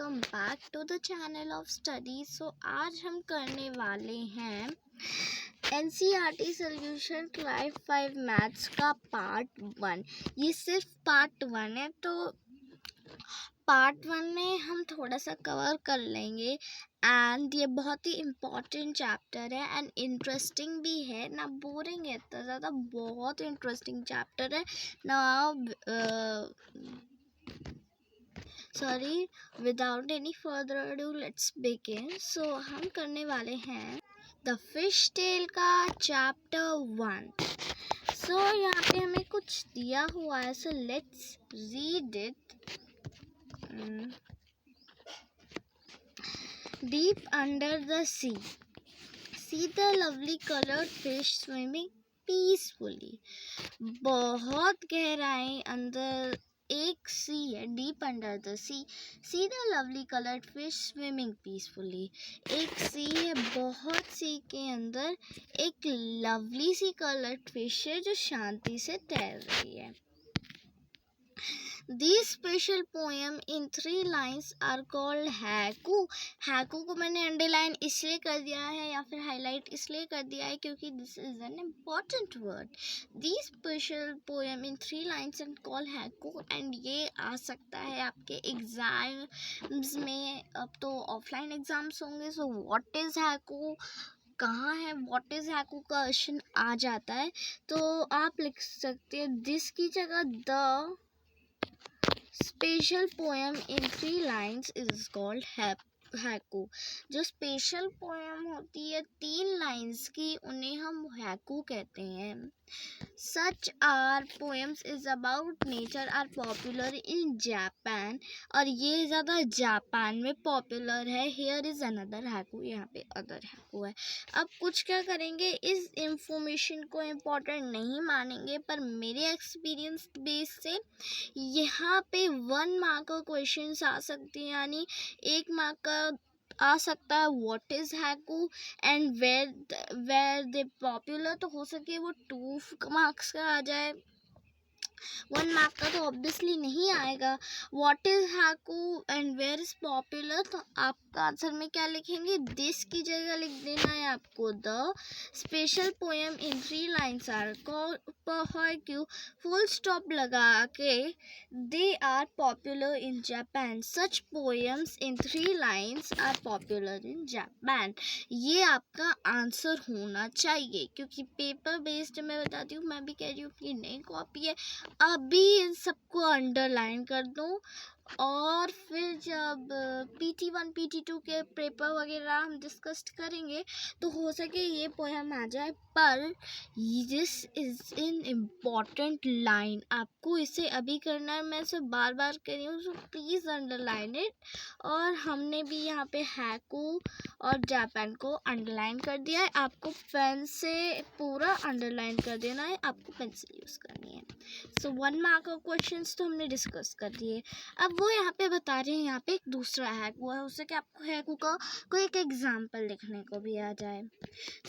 Welcome back to the channel of study. So आज हम करने वाले हैं NCERT सोल्यूशन क्लास 5 मैथ्स का पार्ट 1। ये सिर्फ पार्ट 1 है, तो पार्ट 1 में हम थोड़ा सा कवर कर लेंगे। एंड ये बहुत ही इम्पॉर्टेंट चैप्टर है एंड इंटरेस्टिंग भी है, ना बोरिंग है इतना ज़्यादा, बहुत इंटरेस्टिंग चैप्टर है ना। Without any further ado, let's begin. So हम करने वाले हैं द फिश टेल का चैप्टर 1। सो यहाँ पे हमें कुछ दिया हुआ है, so let's read it. Deep under the sea, see the lovely colored fish swimming peacefully. बहुत गहराई अंदर एक सी है, deep under the see the lovely coloured fish swimming peacefully. एक सी है, बहुत सी के अंदर एक लवली सी कलर्ड फिश है जो शांति से तैर रही है। These special poem in 3 lines are called haiku. haiku को मैंने अंडरलाइन इसलिए कर दिया है या फिर हाईलाइट इसलिए कर दिया है क्योंकि this is an important word. These special poem in 3 lines and called haiku, and ये आ सकता है आपके एग्जाम्स में। अब तो ऑफलाइन एग्जाम्स होंगे, सो व्हाट इज haiku, कहाँ है व्हाट इज हैकू का क्वेश्चन आ जाता है, तो आप लिख सकते हैं दिस की जगह the special poem in 3 lines is called haiku. जो स्पेशल पोएम होती है 3 लाइन्स की, उन्हें हम हैकू कहते हैं। Such are poems is about nature are popular in Japan, और ये ज़्यादा जापान में पॉपुलर है। Here is another haiku, यहाँ पे अदर haiku है। अब कुछ क्या करेंगे, इस इंफॉर्मेशन को इम्पोर्टेंट नहीं मानेंगे, पर मेरे एक्सपीरियंस बेस से यहाँ पे 1 मार्क का क्वेश्चन आ सकती है, यानी 1 मार्क का आ सकता है what is haiku and where they popular, तो हो सके वो 2 मार्क्स का आ जाए। 1 मार्क का तो ऑब्वियसली नहीं आएगा। What is haiku and where is popular, तो आपका आंसर में क्या लिखेंगे, दिस की जगह लिख देना है आपको the special poem in 3 lines are haiku, full stop लगा के they are popular in Japan. Such poems in 3 lines are popular in Japan. ये आपका आंसर होना चाहिए, क्योंकि पेपर बेस्ड मैं बताती हूँ, मैं भी कह रही हूँ कि नई कॉपी है। अभी इन सबको अंडरलाइन कर दो, और फिर जब PT1 PT2 के पेपर वगैरह हम डिस्कस करेंगे तो हो सके ये पोएम आ जाए, पर this is in important line, आपको इसे अभी करना है। मैं इसे बार बार कर रही हूँ, सो प्लीज़ अंडरलाइन इट। और हमने भी यहाँ पे हैकू और जापान को अंडरलाइन कर दिया है, आपको पेन से पूरा अंडरलाइन कर देना है, आपको पेंसिल यूज़ करनी है। सो 1 मार्क ऑफ क्वेश्चंस तो हमने डिस्कस कर दिए। अब वो यहाँ पे बता रहे हैं, यहाँ पे एक दूसरा हैकू है, उससे कि आपको हैकू का कोई एक एग्जाम्पल लिखने को भी आ जाए।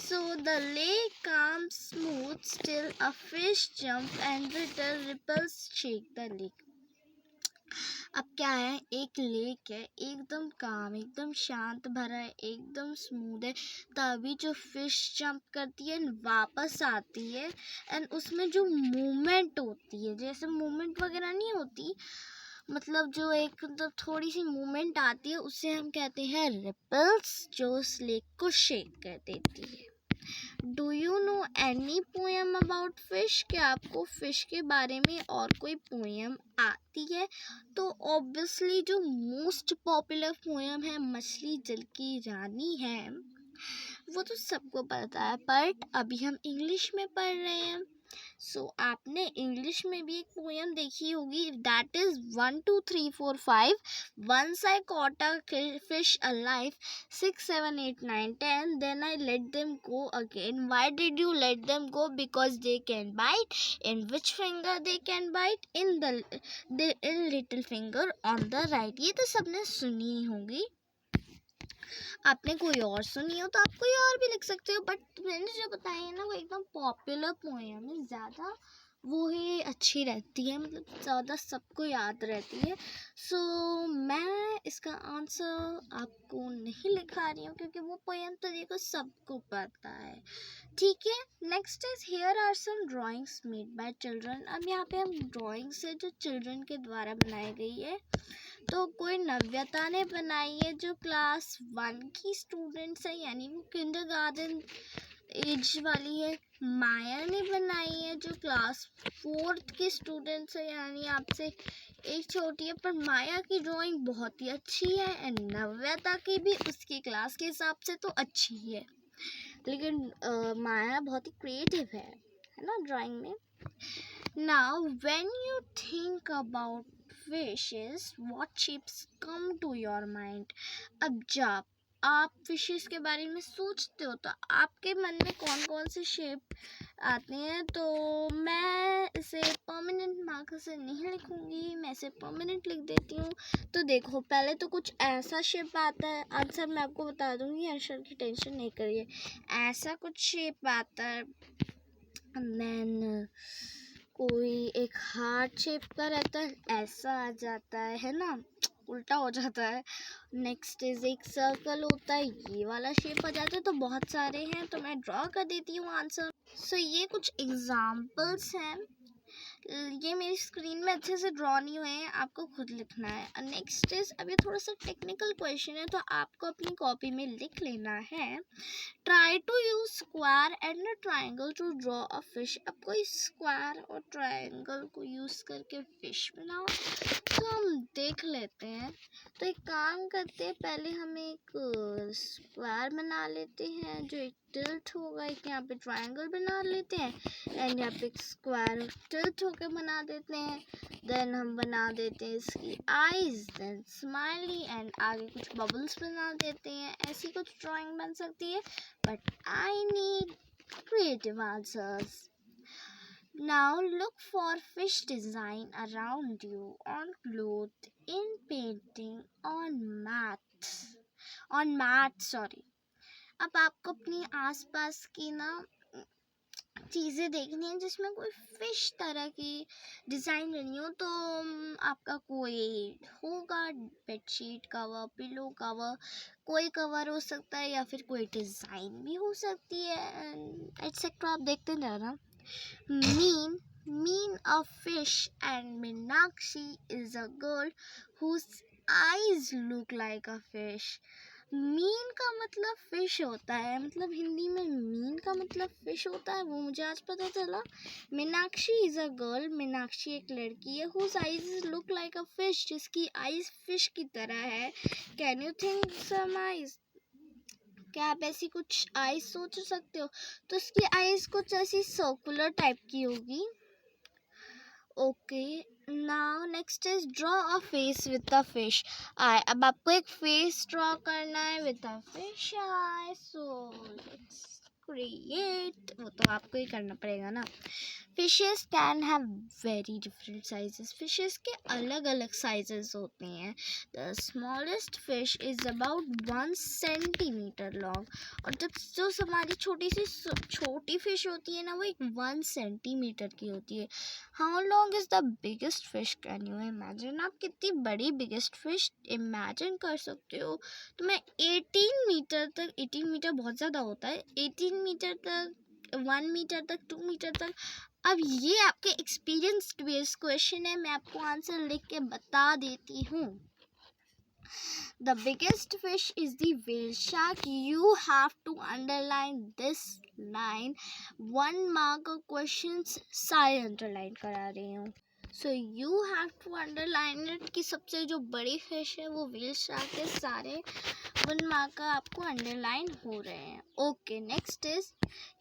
So the lake calm smooth still a fish jump and little ripples shake the lake. अब क्या है, एक लेक है, एकदम काम, एकदम शांत भरा है, एकदम स्मूथ है, तभी जो फिश जंप करती है वापस आती है, एंड उसमें जो मूवमेंट होती है, जैसे मूवमेंट वगैरह नहीं होती, मतलब जो एक मतलब थोड़ी सी मूवमेंट आती है, उसे हम कहते हैं रिपल्स, जो उस लेक को शेक कर देती है। Do you know any poem about fish, क्या आपको फिश के बारे में और कोई पोएम आती है? तो ऑब्वियसली जो मोस्ट पॉपुलर पोएम है मछली जल की रानी है, वो तो सबको पता है, बट अभी हम इंग्लिश में पढ़ रहे हैं। सो आपने इंग्लिश में भी एक पोएम देखी होगी, that is 1 2 3 4 5 once I caught a fish alive, 6 7 8 9 10 then I let them go again. Why did you let them go? Because they can bite. In which finger they can bite? In in little finger on the right. ये तो सबने सुनी होगी, आपने कोई और सुनी हो तो आप कोई और भी लिख सकते हो, बट मैंने जो बताया है ना वो एकदम पॉपुलर पोएम है, ज़्यादा वो ही अच्छी रहती है, मतलब ज़्यादा सबको याद रहती है। सो मैं इसका आंसर आपको नहीं लिखा रही हूँ क्योंकि वो पोएम तो देखो सबको पता है, ठीक है। Next is here are some drawings made by children. अब यहाँ पे हम ड्राइंग्स है जो चिल्ड्रन के द्वारा बनाई गई है। तो कोई नव्यता ने बनाई है जो क्लास 1 की स्टूडेंट्स है, यानी वो किंडरगार्टन एज वाली है। माया ने बनाई है जो क्लास 4th की स्टूडेंट्स है, यानी आपसे एक छोटी है, पर माया की ड्राइंग बहुत ही अच्छी है एंड नव्यता की भी उसकी क्लास के हिसाब से तो अच्छी ही है, लेकिन माया बहुत ही क्रिएटिव है ना ड्राइंग में। Now when you think about fishes what shapes come to your mind. अब जब आप फिशेस के बारे में सोचते हो तो आपके मन में कौन कौन से शेप आते हैं। तो मैं इसे परमानेंट मार्कर से नहीं लिखूंगी, मैं इसे परमानेंट लिख देती हूँ। तो देखो पहले तो कुछ ऐसा शेप आता है, आंसर मैं आपको बता दूंगी, आंसर की टेंशन नहीं करिए। ऐसा कुछ शेप आता है, देन कोई एक हार्ट शेप का रहता है, ऐसा आ जाता है ना, उल्टा हो जाता है। नेक्स्ट इज एक सर्कल होता है, ये वाला शेप आ जाता है। तो बहुत सारे हैं तो मैं ड्रॉ कर देती हूँ आंसर। सो ये कुछ एग्जाम्पल्स हैं, ये मेरी स्क्रीन में अच्छे से ड्रॉ नहीं हुए हैं, आपको खुद लिखना है। नेक्स्ट इज अब ये थोड़ा सा टेक्निकल क्वेश्चन है तो आपको अपनी कॉपी में लिख लेना है। Try to use square and a triangle to draw a fish. अब कोई स्क्वायर और ट्राइंगल को यूज करके फिश बनाओ, तो हम देख लेते हैं। तो एक काम करते हैं, पहले हम एक स्क्वायर बना लेते हैं जो एक टिल्ट होगा, एक यहाँ पे ट्राइंगल बना लेते हैं एंड यहाँ पे एक स्क्वायर टिल्ट होकर बना देते हैं। देन हम बना देते हैं इसकी आईज, देन स्माइली एंड आगे कुछ बबल्स बना देते हैं। ऐसी कुछ ड्राइंग बन सकती है, but I need creative answers. Now look for fish design around you on cloth, in painting, on mat sorry। अब आपको अपनी आसपास की ना चीज़ें देखनी है जिसमें कोई फिश तरह की डिज़ाइन करनी हो। तो आपका कोई होगा बेडशीट कवर, पिलो कवर, कोई कवर हो सकता है या फिर कोई डिज़ाइन भी हो सकती है एटसेट्रा। आप देखते जाना। mean a fish and Meenakshi is a girl whose eyes look like a fish। Mean का मतलब फिश होता है, मतलब हिंदी में मीन का मतलब फिश होता है, वो मुझे आज पता चला। Meenakshi is a girl, Meenakshi एक लड़की है। Whose eyes look like a fish, जिसकी आईज फिश की तरह है। Can you think some eyes, क्या आप ऐसी कुछ आईज सोच सकते हो। तो उसकी आईज कुछ ऐसी सर्कुलर टाइप की होगी। Okay now next is draw a face with a fish eye. अब आपको एक फेस ड्रॉ करना है with a fish eye. So let's create, वो तो आपको ही करना पड़ेगा ना। Fishes can have very different sizes. Fishes के अलग अलग साइजेस होते हैं। The smallest fish is about 1 centimetre long. और जब जो हमारी छोटी फिश होती है ना, वो एक 1 सेंटीमीटर की होती है। How long is the biggest fish, can you imagine. आप कितनी बड़ी बिगेस्ट फिश इमेजिन कर सकते हो। तो मैं 18 मीटर तक, 18 मीटर बहुत ज़्यादा होता है, 18 मीटर तक, 1 मीटर तक, 2 मीटर तक। अब ये आपके एक्सपीरियंस बेस्ड क्वेश्चन है, मैं आपको आंसर लिख के बता देती हूँ। The biggest fish is the whale shark. You have to underline this line. 1 mark का questions सारे underline करा रही हूँ। So you have to underline it कि सबसे जो बड़ी फिश है वो whale shark है। सारे 1 mark का आपको underline हो रहे हैं। Okay, next is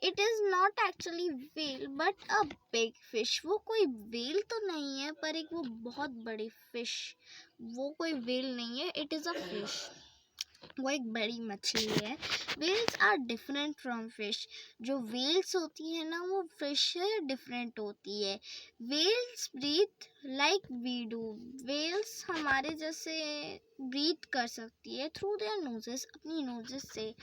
it is not actually whale but a big fish। वो कोई whale तो नहीं है, पर एक वो बहुत बड़ी fish, वो कोई whale नहीं है, it is a fish, वो एक बड़ी मछली है। whales are different from fish। जो whales होती है ना, वो fish से डिफरेंट होती है। whales breathe like we do। whales हमारे जैसे ब्रीथ कर सकती है थ्रू देयर नोजेस, अपनी नोजेस से।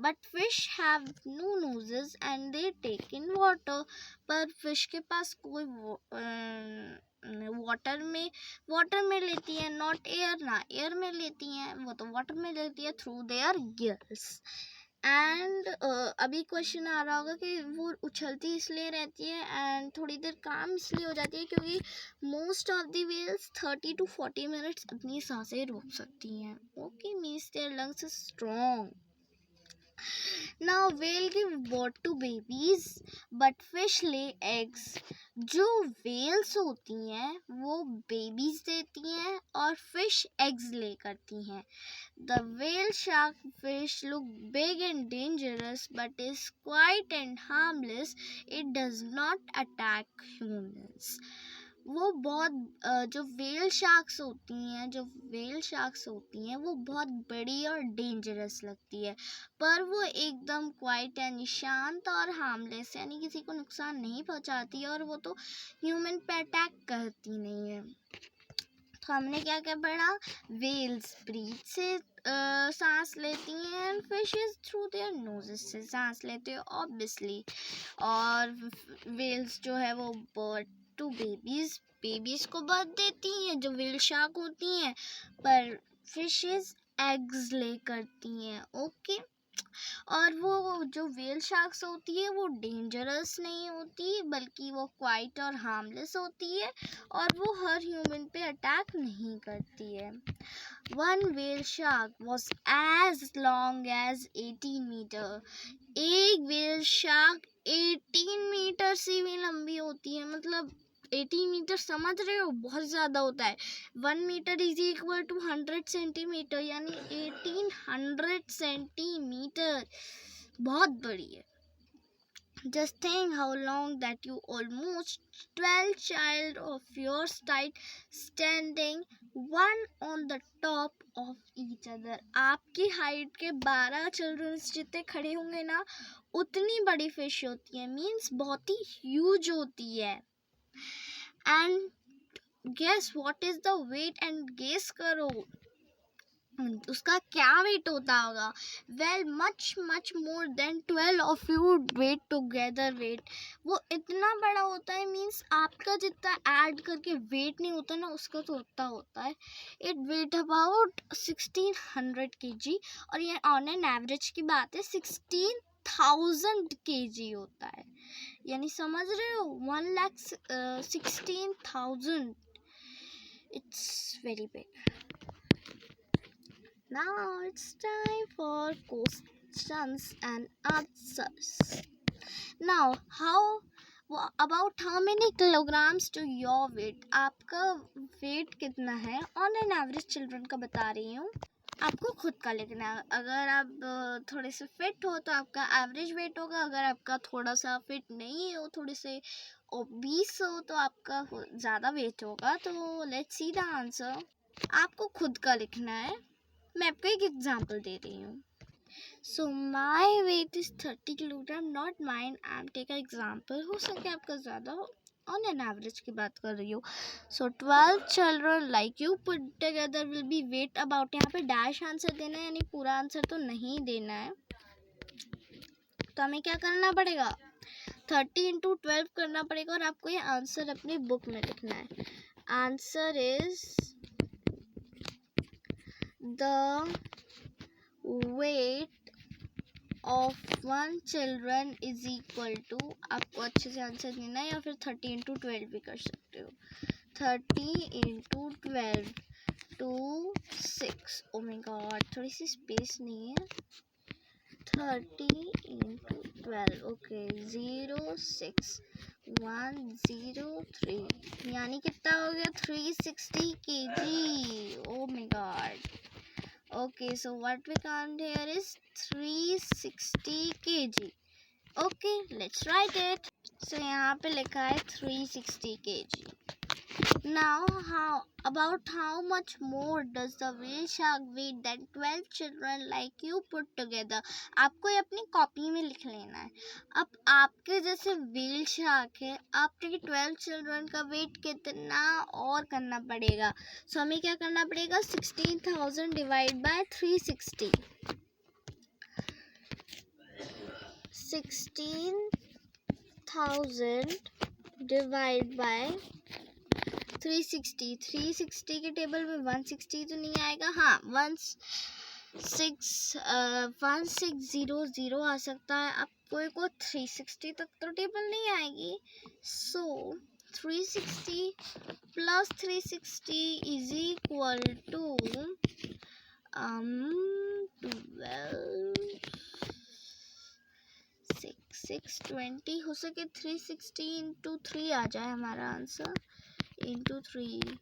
But fish have no noses and they take in water. पर फिश के पास कोई वाटर में लेती है, नॉट एयर, ना एयर में लेती हैं, वो तो वाटर में लेती है थ्रू देयर गिल्स। एंड अभी क्वेश्चन आ रहा होगा कि वो उछलती इसलिए रहती है एंड थोड़ी देर काम इसलिए हो जाती है क्योंकि most of the whales 30 to 40 minutes अपनी सांसें रोक सकती हैं। Okay, means their lungs is strong. Now whale give birth to babies but fish lay eggs. जो whales होती हैं वो babies देती हैं और fish eggs lay करती हैं. The whale shark fish look big and dangerous but is quiet and harmless. It does not attack humans. वो बहुत जो वेल शार्क्स होती हैं वो बहुत बड़ी और डेंजरस लगती है, पर वो एकदम क्वाइट यानी शांत और हार्मलेस यानी किसी को नुकसान नहीं पहुंचाती और वो तो ह्यूमन पे अटैक करती नहीं है। तो हमने क्या क्या पढ़ा, वेल्स ब्रीथ से सांस लेती हैं and fishes through their noses से सांस लेते हैं ऑब्वियसली, और वेल्स जो है वो बर्थ टू बेबीज को बर्थ देती हैं जो वेल शार्क होती हैं, पर फिशेस एग्स ले करती हैं। ओके, और वो जो वेल शार्क्स होती है वो डेंजरस नहीं होती बल्कि वो क्वाइट और हार्मलेस होती है और वो हर ह्यूमन पे अटैक नहीं करती है। One whale shark was as long as 18 metre. एक वेल शार्क 18 मीटर से भी लंबी होती है, मतलब 18 मीटर समझ रहे हो, बहुत ज़्यादा होता है। 1 metre is equal to 100 centimetre यानी 1800 सेंटीमीटर, बहुत बड़ी है। Just think how long that you almost 12 child of yours died standing one on the top of each other. आपकी हाइट के 12 चिल्ड्रंस जितने खड़े होंगे ना, उतनी बड़ी फिश होती है, मीन्स बहुत ही ह्यूज होती है। And guess what is the weight, and guess करो उसका क्या वेट होता होगा। Well much more than 12 of you weight together weight. वो इतना बड़ा होता है, मीन्स आपका जितना ऐड करके वेट नहीं होता ना उसका तो उतना होता है। इट वेट अबाउट 1600 kg और ये ऑन एन एवरेज की बात है 16,000 kg होता है, यानी समझ रहे हो 1,16,000। It's very big. Now it's time for questions and answers. Now, about how many kilograms to your weight? आपका वेट कितना है? On an average children का बता रही हूँ, आपको खुद का लिखना है। अगर आप थोड़े से फिट हो तो आपका एवरेज वेट होगा, अगर आपका थोड़ा सा फिट नहीं हो, थोड़े से ओबीस हो तो आपका ज़्यादा वेट होगा। तो लेट्स सी द आंसर। आपको खुद का लिखना है। मैं आपको एक एग्जाम्पल दे रही हूँ। So my weight is 30 kilogram, not mine, I am take example, हो सके आपका ज़्यादा हो, ऑन एन एवरेज की बात कर रही हूँ। So 12 children like you put together will be weight about, यहाँ पे डैश आंसर देना है यानी पूरा आंसर तो नहीं देना है। तो हमें क्या करना पड़ेगा, 30 into 12 करना पड़ेगा और आपको ये आंसर अपनी बुक में लिखना है। Answer is the weight of one children is equal to, आपको अच्छे से आंसर देना है या फिर 30 into 12 भी कर सकते हो। 30 into 12 to 6, oh my god थोड़ी सी स्पेस नहीं है। 30 into 12 ओके 06103 यानी कितना हो गया 360 kg। oh my god। Okay, so what we count here is 360 kg. Okay, let's write it. So यहाँ पे लिखा है 360 kg. Now, how much more does the whale shark weigh than 12 children like you put together? आपको ये अपनी copy में लिख लेना है। अब आपके जैसे whale shark है, आपके 12 children का वेट कितना और करना पड़ेगा। सो हमें क्या करना पड़ेगा, 16,000 डिवाइड बाय 360, 16,000 डिवाइड बाय 360 के टेबल में 160 तो नहीं आएगा, हाँ 1600 आ सकता है। अब कोई को 360 तक तो टेबल नहीं आएगी, सो 360 प्लस 360 इज इक्वल टू 620 हो सके 360 इंटू 3 आ जाए हमारा आंसर, इंटू 3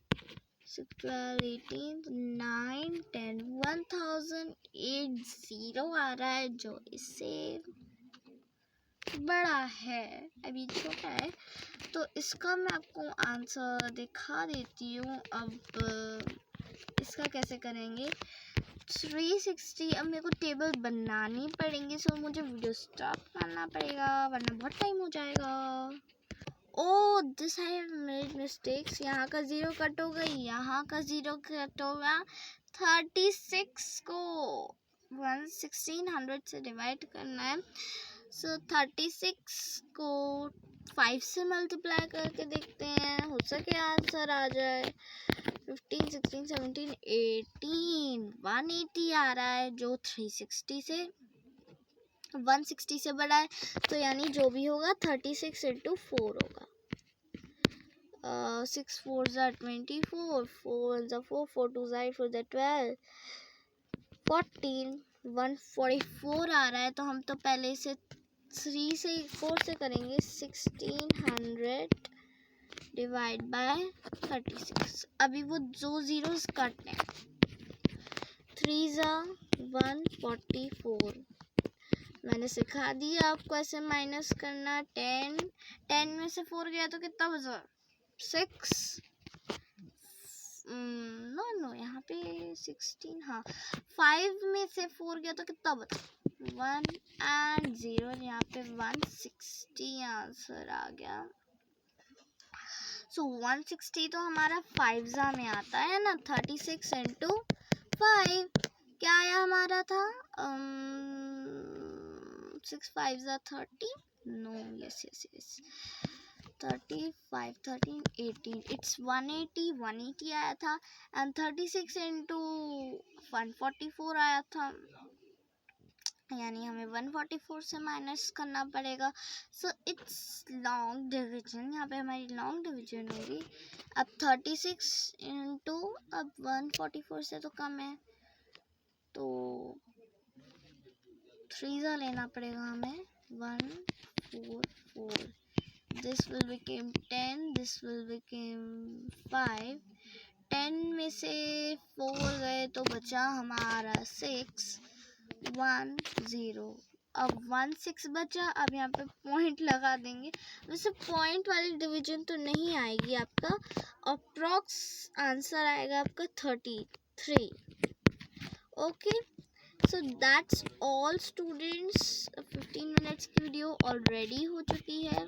12 18 9 10 1080 आ रहा है, जो इससे बड़ा है, अभी छोटा है। तो इसका मैं आपको आंसर दिखा देती हूँ। अब इसका कैसे करेंगे, 360 अब मेरे को टेबल बनानी पड़ेंगी, सो मुझे वीडियो स्टॉप करना पड़ेगा वरना बहुत टाइम हो जाएगा। Oh this I have made mistakes, यहाँ का 0 कट हो गई, यहाँ का 0 कट होगा। 36 को 1600 से डिवाइड करना है, सो 36 को 5 से मल्टीप्लाई करके देखते हैं, हो सके आंसर आ जाए। 15 16 17 18 180 आ रहा है, जो 360 से 160 से बड़ा है, तो यानी जो भी होगा 36 इंटू 4 होगा। 6 4 24, 4 4 4 2 4 12 14 144 आ रहा है। तो हम तो पहले इसे 3 से 4 से करेंगे, 1600 डिवाइड बाय 36। अभी वो जो जीरोस कटने, 3 144 मैंने सिखा दिया आपको ऐसे माइनस करना। 10 में से 4 गया तो कितना बचा, 6 नो यहाँ पे 16, हाँ 5 में से 4 गया तो कितना बचा, 1 एंड 0, यहाँ पे 160 आंसर आ गया। सो 160 तो हमारा 5 में आता है ना, 36 इंटू 5 क्या आया हमारा था, 6 5 30, नो यस 35 13 18, इट्स 180 आया था, एंड 36 इंटू 144 आया था, यानी हमें 144 से माइनस करना पड़ेगा। सो इट्स लॉन्ग डिवीजन, यहाँ पे हमारी लॉन्ग डिवीजन होगी। अब 36 इंटू अब 144 से तो कम है, तो 3 लेना पड़ेगा हमें, 144, this will became 10, this will became 5, 10 में से 4 गए तो बचा हमारा 6 1 0, अब 1 6 बचा। अब यहाँ पे पॉइंट लगा देंगे, वैसे पॉइंट वाली डिवीजन तो नहीं आएगी आपका, अप्रॉक्स आंसर आएगा आपका 33। Okay, so that's all students, 15 minutes की वीडियो ऑलरेडी हो चुकी है।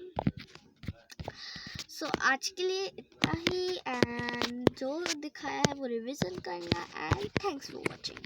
सो आज के लिए इतना ही, एंड जो दिखाया है वो रिविजन करना, एंड थैंक्स फॉर वॉचिंग।